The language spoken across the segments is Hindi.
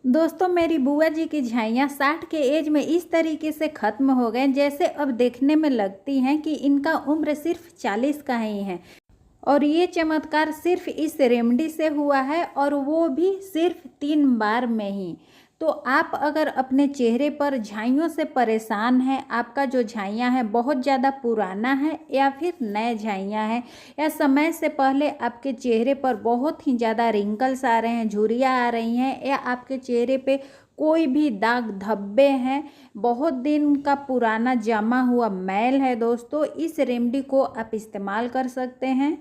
दोस्तों, मेरी बुआ जी की झाइयाँ 60 के एज में इस तरीके से ख़त्म हो गए जैसे अब देखने में लगती हैं कि इनका उम्र सिर्फ 40 का ही है। और ये चमत्कार सिर्फ इस रेमेडी से हुआ है, और वो भी सिर्फ 3 बार में ही। तो आप अगर अपने चेहरे पर झाइयों से परेशान हैं, आपका जो झाइयाँ है बहुत ज़्यादा पुराना है या फिर नए झाइयाँ हैं, या समय से पहले आपके चेहरे पर बहुत ही ज़्यादा रिंकल्स आ रहे हैं, झुर्रियाँ आ रही हैं, या आपके चेहरे पे कोई भी दाग धब्बे हैं, बहुत दिन का पुराना जमा हुआ मैल है दोस्तों, इस रेमेडी को आप इस्तेमाल कर सकते हैं।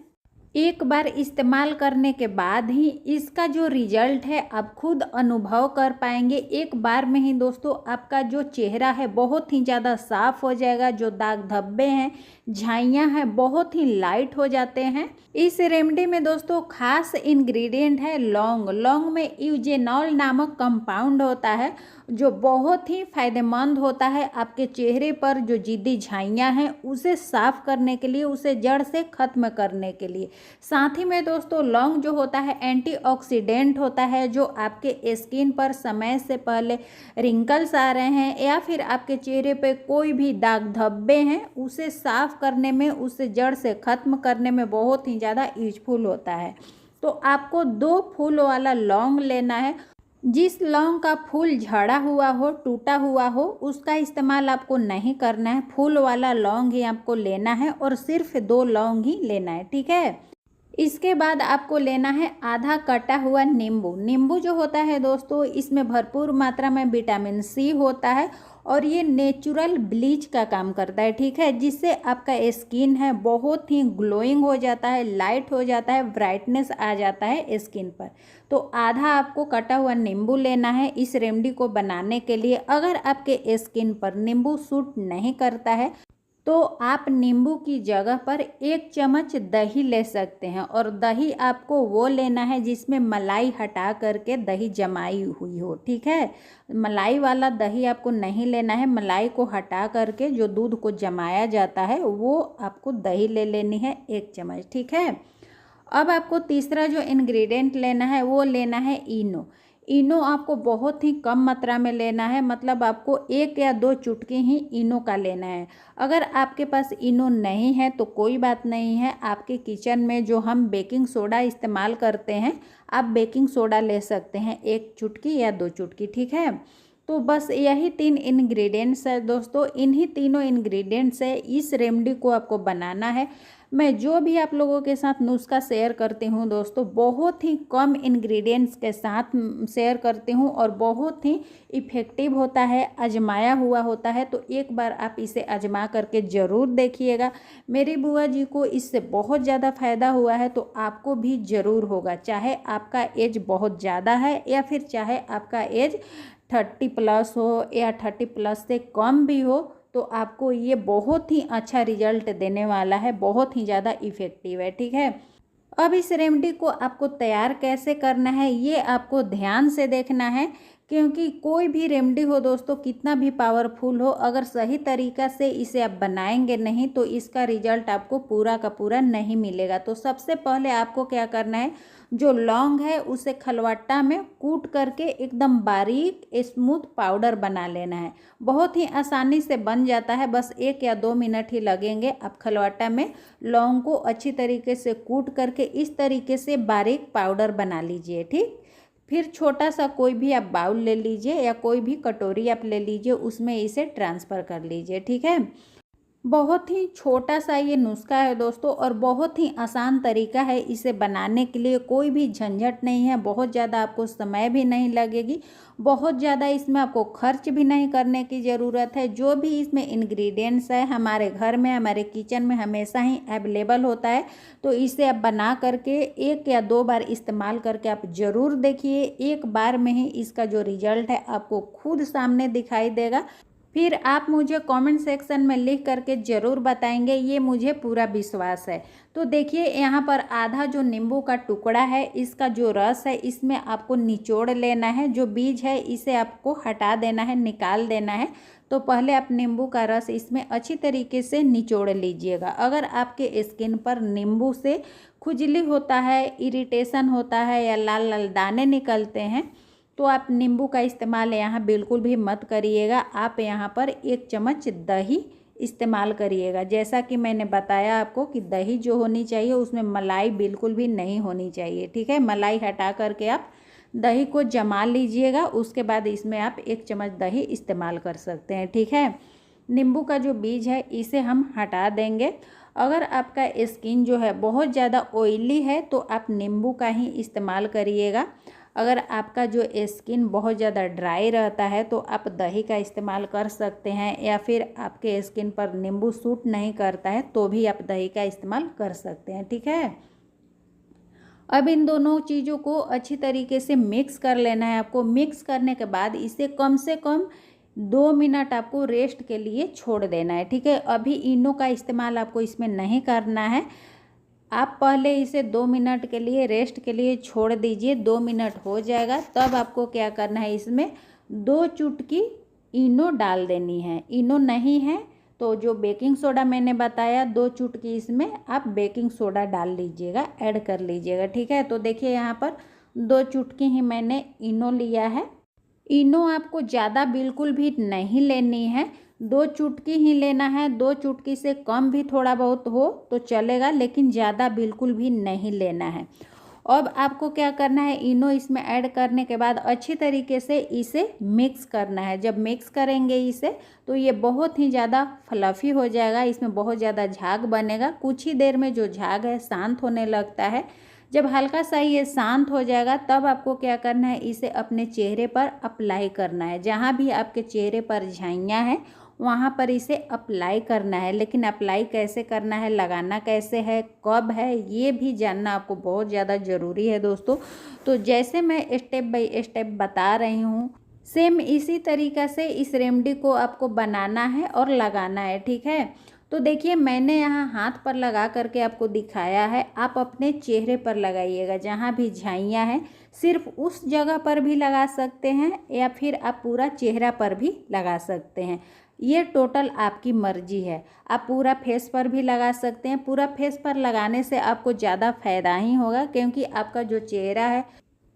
एक बार इस्तेमाल करने के बाद ही इसका जो रिजल्ट है आप खुद अनुभव कर पाएंगे। एक बार में ही दोस्तों आपका जो चेहरा है बहुत ही ज़्यादा साफ हो जाएगा, जो दाग धब्बे हैं, झाइयाँ हैं, बहुत ही लाइट हो जाते हैं। इस रेमेडी में दोस्तों खास इंग्रेडिएंट है लौंग। लौंग में यूजेनॉल नामक कंपाउंड होता है, जो बहुत ही फायदेमंद होता है आपके चेहरे पर जो जिद्दी झाइयाँ हैं उसे साफ करने के लिए, उसे जड़ से ख़त्म करने के लिए। साथ ही में दोस्तों लौंग जो होता है एंटीऑक्सीडेंट होता है, जो आपके स्किन पर समय से पहले रिंकल्स आ रहे हैं या फिर आपके चेहरे पे कोई भी दाग धब्बे हैं उसे साफ करने में, उसे जड़ से ख़त्म करने में बहुत ही ज़्यादा यूजफुल होता है। तो आपको 2 फूल वाला लौंग लेना है। जिस लौंग का फूल झड़ा हुआ हो, टूटा हुआ हो, उसका इस्तेमाल आपको नहीं करना है। फूल वाला लौंग ही आपको लेना है और सिर्फ 2 लौंग ही लेना है, ठीक है। इसके बाद आपको लेना है आधा कटा हुआ नींबू। नींबू जो होता है दोस्तों, इसमें भरपूर मात्रा में विटामिन सी होता है और ये नेचुरल ब्लीच का काम करता है, ठीक है, जिससे आपका स्किन है बहुत ही ग्लोइंग हो जाता है, लाइट हो जाता है, ब्राइटनेस आ जाता है स्किन पर। तो आधा आपको कटा हुआ नींबू लेना है इस रेमेडी को बनाने के लिए। अगर आपके स्किन पर नींबू सूट नहीं करता है तो आप नींबू की जगह पर 1 चम्मच दही ले सकते हैं, और दही आपको वो लेना है जिसमें मलाई हटा करके दही जमाई हुई हो, ठीक है। मलाई वाला दही आपको नहीं लेना है, मलाई को हटा करके जो दूध को जमाया जाता है वो आपको दही ले लेनी है 1 चम्मच, ठीक है। अब आपको तीसरा जो इंग्रेडिएंट लेना है वो लेना है इनो। इनो आपको बहुत ही कम मात्रा में लेना है, मतलब आपको 1 या 2 चुटकी ही इनो का लेना है। अगर आपके पास इनो नहीं है तो कोई बात नहीं है, आपके किचन में जो हम बेकिंग सोडा इस्तेमाल करते हैं, आप बेकिंग सोडा ले सकते हैं 1 चुटकी या 2 चुटकी, ठीक है। तो बस यही 3 इंग्रेडिएंट्स है दोस्तों, इन्हीं तीनों इंग्रेडिएंट्स से इस रेमेडी को आपको बनाना है। मैं जो भी आप लोगों के साथ नुस्खा शेयर करती हूँ दोस्तों, बहुत ही कम इंग्रेडिएंट्स के साथ शेयर करती हूँ और बहुत ही इफ़ेक्टिव होता है, आजमाया हुआ होता है। तो एक बार आप इसे आजमा करके ज़रूर देखिएगा। मेरी बुआ जी को इससे बहुत ज़्यादा फ़ायदा हुआ है, तो आपको भी ज़रूर होगा, चाहे आपका एज बहुत ज़्यादा है या फिर चाहे आपका एज 30+ हो या 30+ से कम भी हो, तो आपको ये बहुत ही अच्छा रिजल्ट देने वाला है, बहुत ही ज़्यादा इफ़ेक्टिव है, ठीक है। अब इस रेमेडी को आपको तैयार कैसे करना है ये आपको ध्यान से देखना है, क्योंकि कोई भी रेमेडी हो दोस्तों, कितना भी पावरफुल हो, अगर सही तरीक़ा से इसे आप बनाएंगे नहीं तो इसका रिजल्ट आपको पूरा का पूरा नहीं मिलेगा। तो सबसे पहले आपको क्या करना है, जो लौंग है उसे खलवट्टा में कूट करके एकदम बारीक स्मूथ पाउडर बना लेना है। बहुत ही आसानी से बन जाता है, बस 1 या 2 मिनट ही लगेंगे। आप खलवट्टा में लौंग को अच्छी तरीके से कूट करके इस तरीके से बारीक पाउडर बना लीजिए, ठीक। फिर छोटा सा कोई भी आप बाउल ले लीजिए या कोई भी कटोरी आप ले लीजिए, उसमें इसे ट्रांसफ़र कर लीजिए, ठीक है। बहुत ही छोटा सा ये नुस्खा है दोस्तों, और बहुत ही आसान तरीका है इसे बनाने के लिए। कोई भी झंझट नहीं है, बहुत ज़्यादा आपको समय भी नहीं लगेगी, बहुत ज़्यादा इसमें आपको खर्च भी नहीं करने की ज़रूरत है। जो भी इसमें इंग्रेडिएंट्स है हमारे घर में, हमारे किचन में हमेशा ही अवेलेबल होता है। तो इसे आप बना करके 1 या 2 बार इस्तेमाल करके आप ज़रूर देखिए। एक बार में ही इसका जो रिजल्ट है आपको खुद सामने दिखाई देगा। फिर आप मुझे कमेंट सेक्शन में लिख करके ज़रूर बताएंगे, ये मुझे पूरा विश्वास है। तो देखिए यहाँ पर आधा जो नींबू का टुकड़ा है, इसका जो रस है इसमें आपको निचोड़ लेना है, जो बीज है इसे आपको हटा देना है, निकाल देना है। तो पहले आप नींबू का रस इसमें अच्छी तरीके से निचोड़ लीजिएगा। अगर आपके स्किन पर नींबू से खुजली होता है, इरिटेशन होता है या लाल लाल दाने निकलते हैं, तो आप नींबू का इस्तेमाल यहाँ बिल्कुल भी मत करिएगा। आप यहाँ पर 1 चम्मच दही इस्तेमाल करिएगा। जैसा कि मैंने बताया आपको कि दही जो होनी चाहिए उसमें मलाई बिल्कुल भी नहीं होनी चाहिए, ठीक है। मलाई हटा करके आप दही को जमा लीजिएगा, उसके बाद इसमें आप 1 चम्मच दही इस्तेमाल कर सकते हैं, ठीक है। नींबू का जो बीज है इसे हम हटा देंगे। अगर आपका स्किन जो है बहुत ज़्यादा ऑयली है तो आप नींबू का ही इस्तेमाल करिएगा। अगर आपका जो स्किन बहुत ज़्यादा ड्राई रहता है तो आप दही का इस्तेमाल कर सकते हैं, या फिर आपके स्किन पर नींबू सूट नहीं करता है तो भी आप दही का इस्तेमाल कर सकते हैं, ठीक है। अब इन दोनों चीज़ों को अच्छी तरीके से मिक्स कर लेना है आपको। मिक्स करने के बाद इसे कम से कम 2 मिनट आपको रेस्ट के लिए छोड़ देना है, ठीक है। अभी इनो का इस्तेमाल आपको इसमें नहीं करना है। आप पहले इसे 2 मिनट के लिए रेस्ट के लिए छोड़ दीजिए। 2 मिनट हो जाएगा तब आपको क्या करना है, इसमें 2 चुटकी इनो डाल देनी है। इनो नहीं है तो जो बेकिंग सोडा मैंने बताया 2 चुटकी इसमें आप बेकिंग सोडा डाल लीजिएगा, ऐड कर लीजिएगा, ठीक है। तो देखिए यहाँ पर 2 चुटकी ही मैंने इनो लिया है। इनो आपको ज़्यादा बिल्कुल भी नहीं लेनी है, 2 चुटकी ही लेना है। 2 चुटकी से कम भी थोड़ा बहुत हो तो चलेगा, लेकिन ज़्यादा बिल्कुल भी नहीं लेना है। अब आपको क्या करना है, इनो इसमें ऐड करने के बाद अच्छी तरीके से इसे मिक्स करना है। जब मिक्स करेंगे इसे तो ये बहुत ही ज़्यादा फ्लफ़ी हो जाएगा, इसमें बहुत ज़्यादा झाग बनेगा। कुछ ही देर में जो झाग है शांत होने लगता है। जब हल्का सा ये शांत हो जाएगा तब आपको क्या करना है, इसे अपने चेहरे पर अप्लाई करना है। जहाँ भी आपके चेहरे पर झाइयाँ हैं वहाँ पर इसे अप्लाई करना है। लेकिन अप्लाई कैसे करना है, लगाना कैसे है, कब है, ये भी जानना आपको बहुत ज़्यादा ज़रूरी है दोस्तों। तो जैसे मैं स्टेप बाय स्टेप बता रही हूँ, सेम इसी तरीक़ा से इस रेमेडी को आपको बनाना है और लगाना है, ठीक है। तो देखिए मैंने यहाँ हाथ पर लगा करके आपको दिखाया है, आप अपने चेहरे पर लगाइएगा। जहाँ भी झाइयाँ हैं सिर्फ उस जगह पर भी लगा सकते हैं, या फिर आप पूरा चेहरा पर भी लगा सकते हैं। ये टोटल आपकी मर्जी है। आप पूरा फेस पर भी लगा सकते हैं। पूरा फेस पर लगाने से आपको ज़्यादा फ़ायदा ही होगा, क्योंकि आपका जो चेहरा है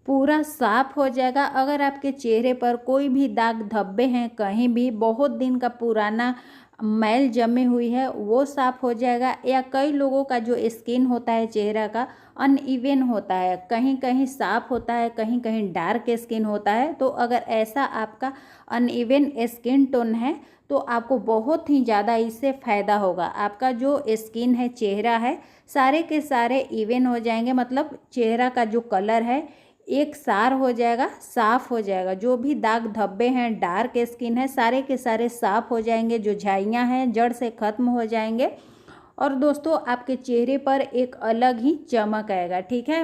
पूरा साफ हो जाएगा। अगर आपके चेहरे पर कोई भी दाग धब्बे हैं, कहीं भी बहुत दिन का पुराना मैल जमी हुई है, वो साफ़ हो जाएगा। या कई लोगों का जो स्किन होता है चेहरा का अनइवन होता है, कहीं कहीं साफ़ होता है, कहीं कहीं डार्क स्किन होता है। तो अगर ऐसा आपका अनइवन स्किन टोन है तो आपको बहुत ही ज़्यादा इससे फ़ायदा होगा। आपका जो स्किन है, चेहरा है, सारे के सारे इवन हो जाएंगे। मतलब चेहरा का जो कलर है एक सार हो जाएगा, साफ़ हो जाएगा। जो भी दाग धब्बे हैं, डार्क स्किन है, सारे के सारे साफ़ हो जाएंगे। जो झाइयाँ हैं जड़ से ख़त्म हो जाएंगे। और दोस्तों आपके चेहरे पर एक अलग ही चमक आएगा, ठीक है।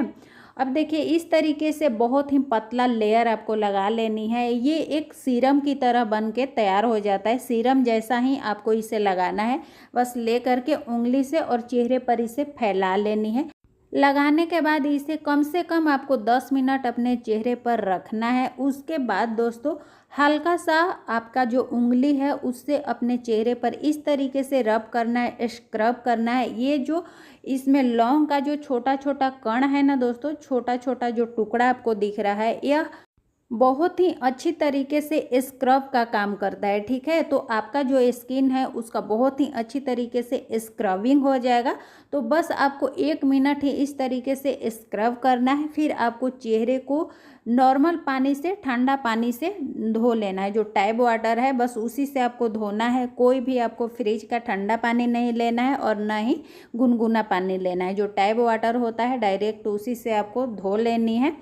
अब देखिए इस तरीके से बहुत ही पतला लेयर आपको लगा लेनी है। ये एक सीरम की तरह बन के तैयार हो जाता है। सीरम जैसा ही आपको इसे लगाना है, बस ले करके उंगली से और चेहरे पर इसे फैला लेनी है। लगाने के बाद इसे कम से कम आपको 10 मिनट अपने चेहरे पर रखना है। उसके बाद दोस्तों हल्का सा आपका जो उंगली है उससे अपने चेहरे पर इस तरीके से रब करना है, स्क्रब करना है। ये जो इसमें लौंग का जो छोटा छोटा कण है ना दोस्तों, छोटा छोटा जो टुकड़ा आपको दिख रहा है, यह बहुत ही अच्छी तरीके से स्क्रब का काम करता है, ठीक है। तो आपका जो स्किन है उसका बहुत ही अच्छी तरीके से स्क्रबिंग हो जाएगा। तो बस आपको 1 मिनट ही इस तरीके से स्क्रब करना है। फिर आपको चेहरे को नॉर्मल पानी से, ठंडा पानी से धो लेना है। जो टैप वाटर है बस उसी से आपको धोना है। कोई भी आपको फ्रिज का ठंडा पानी नहीं लेना है और ना ही गुनगुना पानी लेना है। जो टैप वाटर होता है डायरेक्ट उसी से आपको धो लेनी है।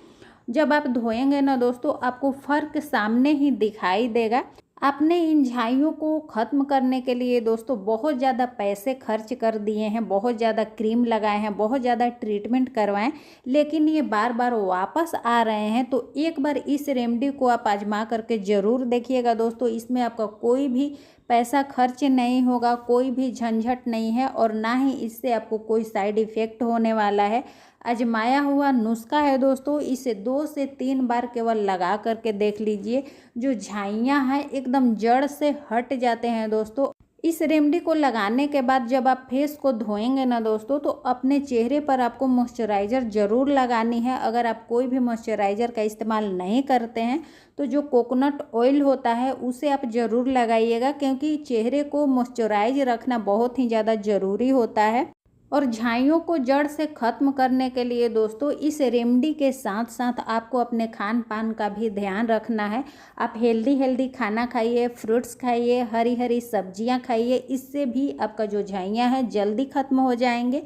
जब आप धोएंगे ना दोस्तों, आपको फ़र्क सामने ही दिखाई देगा। आपने इन झाइयों को ख़त्म करने के लिए दोस्तों बहुत ज़्यादा पैसे खर्च कर दिए हैं, बहुत ज़्यादा क्रीम लगाए हैं, बहुत ज़्यादा ट्रीटमेंट करवाएं, लेकिन ये बार बार वापस आ रहे हैं। तो एक बार इस रेमेडी को आप आजमा करके ज़रूर देखिएगा दोस्तों। इसमें आपका कोई भी पैसा खर्च नहीं होगा, कोई भी झंझट नहीं है, और ना ही इससे आपको कोई साइड इफ़ेक्ट होने वाला है। आजमाया हुआ नुस्खा है दोस्तों। इसे 2 से 3 बार केवल लगा करके देख लीजिए। जो झाइयाँ हैं एकदम जड़ से हट जाते हैं दोस्तों। इस रेमेडी को लगाने के बाद जब आप फेस को धोएंगे ना दोस्तों, तो अपने चेहरे पर आपको मॉइस्चराइज़र ज़रूर लगानी है। अगर आप कोई भी मॉइस्चराइज़र का इस्तेमाल नहीं करते हैं तो जो कोकोनट ऑयल होता है उसे आप ज़रूर लगाइएगा, क्योंकि चेहरे को मॉइस्चराइज रखना बहुत ही ज़्यादा ज़रूरी होता है। और झाइयों को जड़ से ख़त्म करने के लिए दोस्तों इस रेमेडी के साथ साथ आपको अपने खान पान का भी ध्यान रखना है। आप हेल्दी हेल्दी खाना खाइए, फ्रूट्स खाइए, हरी हरी सब्जियां खाइए, इससे भी आपका जो झाइयाँ हैं जल्दी ख़त्म हो जाएंगे।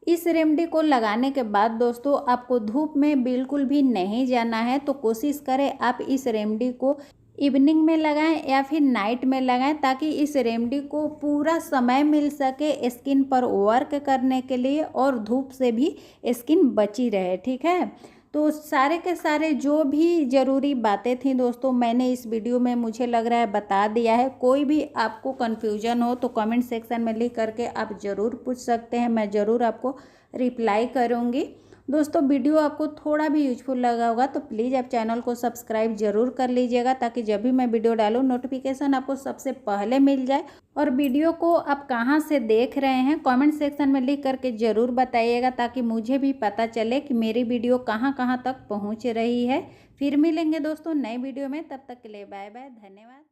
इस रेमेडी को लगाने के बाद दोस्तों आपको धूप में बिल्कुल भी नहीं जाना है, तो कोशिश करें आप इस रेमेडी को इवनिंग में लगाएं या फिर नाइट में लगाएं, ताकि इस रेमेडी को पूरा समय मिल सके स्किन पर वर्क करने के लिए और धूप से भी स्किन बची रहे। ठीक है, तो सारे के सारे जो भी ज़रूरी बातें थी दोस्तों मैंने इस वीडियो में मुझे लग रहा है बता दिया है। कोई भी आपको कन्फ्यूजन हो तो कमेंट सेक्शन में लिख करके आप ज़रूर पूछ सकते हैं, मैं ज़रूर आपको रिप्लाई करूँगी। दोस्तों वीडियो आपको थोड़ा भी यूजफुल लगा होगा तो प्लीज़ आप चैनल को सब्सक्राइब जरूर कर लीजिएगा, ताकि जब भी मैं वीडियो डालूँ नोटिफिकेशन आपको सबसे पहले मिल जाए। और वीडियो को आप कहाँ से देख रहे हैं कमेंट सेक्शन में लिख करके ज़रूर बताइएगा, ताकि मुझे भी पता चले कि मेरी वीडियो कहाँ कहाँ तक पहुँच रही है। फिर मिलेंगे दोस्तों नए वीडियो में, तब तक के लिए बाय बाय, धन्यवाद।